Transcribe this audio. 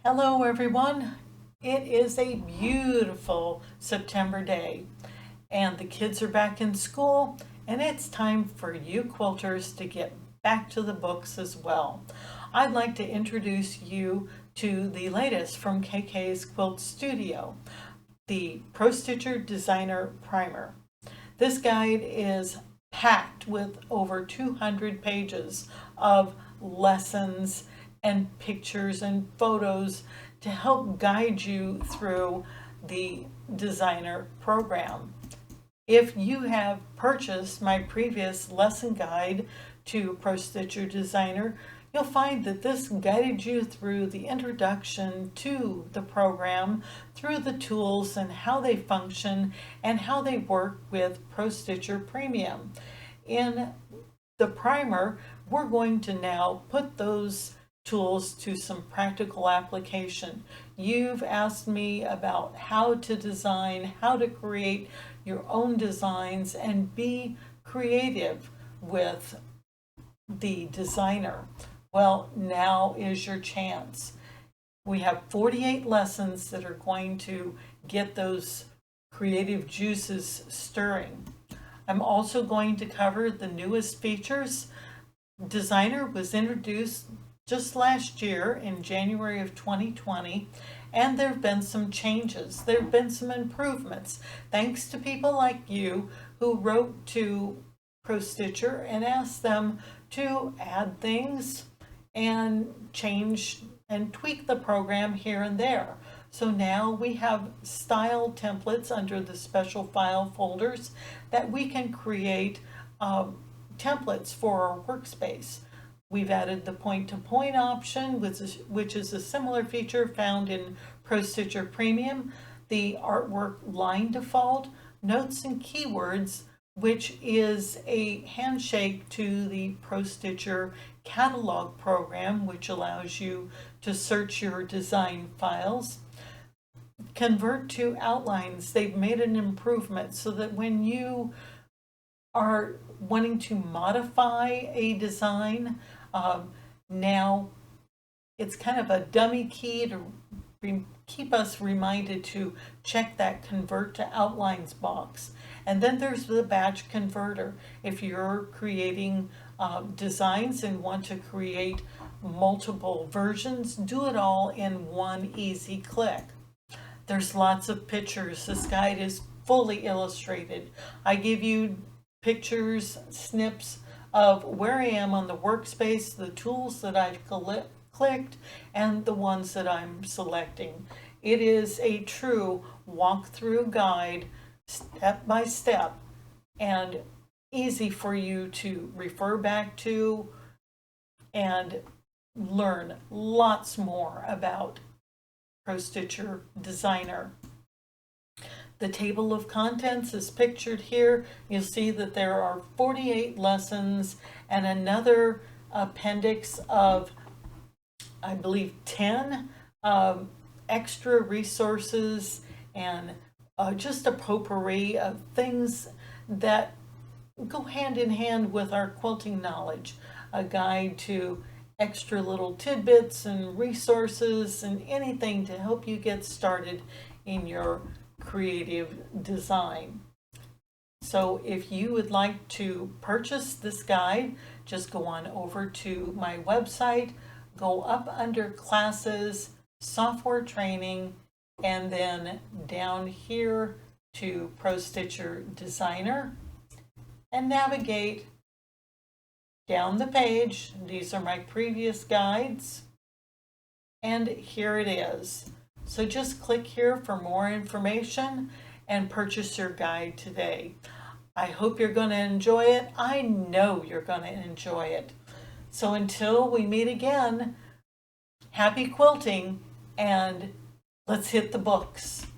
Hello everyone. It is a beautiful September day and the kids are back in school and it's time for you quilters to get back to the books as well. I'd like to introduce you to the latest from KK's Quilt Studio, the Pro Stitcher Designer Primer. This guide is packed with over 200 pages of lessons and pictures and photos to help guide you through the designer program. If you have purchased my previous lesson guide to Pro Stitcher Designer, you'll find that this guided you through the introduction to the program, through the tools and how they function and how they work with Pro Stitcher Premium. In the primer, we're going to now put those tools to some practical application. You've asked me about how to design, how to create your own designs and be creative with the designer. Well, now is your chance. We have 48 lessons that are going to get those creative juices stirring. I'm also going to cover the newest features. Designer was introduced just last year in January of 2020, and there have been some changes. There have been some improvements, thanks to people like you who wrote to Pro Stitcher and asked them to add things and change and tweak the program here and there. So now we have style templates under the special file folders that we can create templates for our workspace. We've added the point-to-point option, which is a similar feature found in Pro Stitcher Premium, the artwork line default, notes and keywords, which is a handshake to the Pro Stitcher catalog program, which allows you to search your design files. Convert to outlines. They've made an improvement so that when you are wanting to modify a design, now it's kind of a dummy key to keep us reminded to check that convert to outlines box. And then there's the batch converter. If you're creating designs and want to create multiple versions, do it all in one easy click. There's lots of pictures. This guide is fully illustrated. I give you pictures, snips of where I am on the workspace, the tools that I've clicked, and the ones that I'm selecting. It is a true walkthrough guide, step by step, and easy for you to refer back to and learn lots more about Pro Stitcher Designer. The table of contents is pictured here. You'll see that there are 48 lessons and another appendix of, I believe, 10 extra resources and just a potpourri of things that go hand in hand with our quilting knowledge. A guide to extra little tidbits and resources and anything to help you get started in your creative design. So if you would like to purchase this guide, just go on over to my website, go up under classes, software training, and then down here to Pro Stitcher Designer and navigate down the page. These are my previous guides, and here it is. So just click here for more information and purchase your guide today. I hope you're going to enjoy it. I know you're going to enjoy it. So until we meet again, happy quilting and let's hit the books.